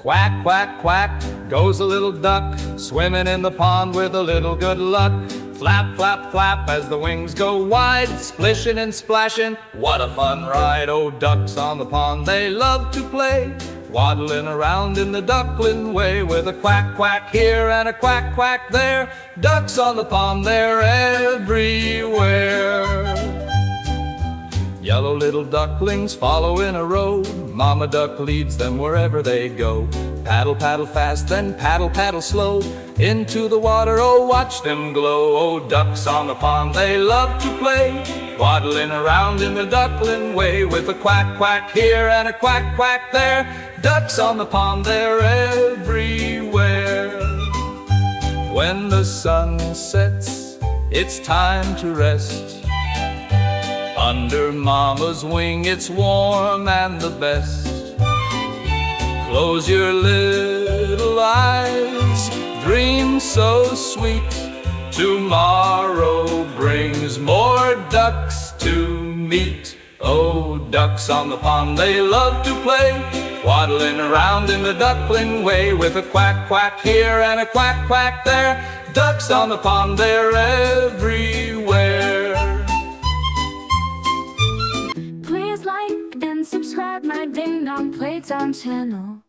Quack, quack, quack, goes a little duck, swimming in the pond with a little good luck. Flap, flap, flap, as the wings go wide, splishing and splashing, what a fun ride. Oh, ducks on the pond, they love to play, waddling around in the duckling way, with a quack, quack here and a quack, quack there. Ducks on the pond, they're everywhere. Yellow little ducklings follow in a row, Mama duck leads them wherever they go. Paddle, paddle fast, then paddle, paddle slow, into the water, oh, watch them glow. Oh, ducks on the pond, they love to play, waddling around in the duckling way, with a quack, quack here and a quack, quack there. Ducks on the pond, they're everywhere. When the sun sets, it's time to rest. Under Mama's wing, it's warm and the best. Close your little eyes, dream so sweet. Tomorrow brings more ducks to meet. Oh, ducks on the pond, they love to play, waddling around in the duckling way, with a quack, quack here and a quack, quack there. Ducks on the pond, they're everywhere. Please like and subscribe my Ding Dong Playtime channel.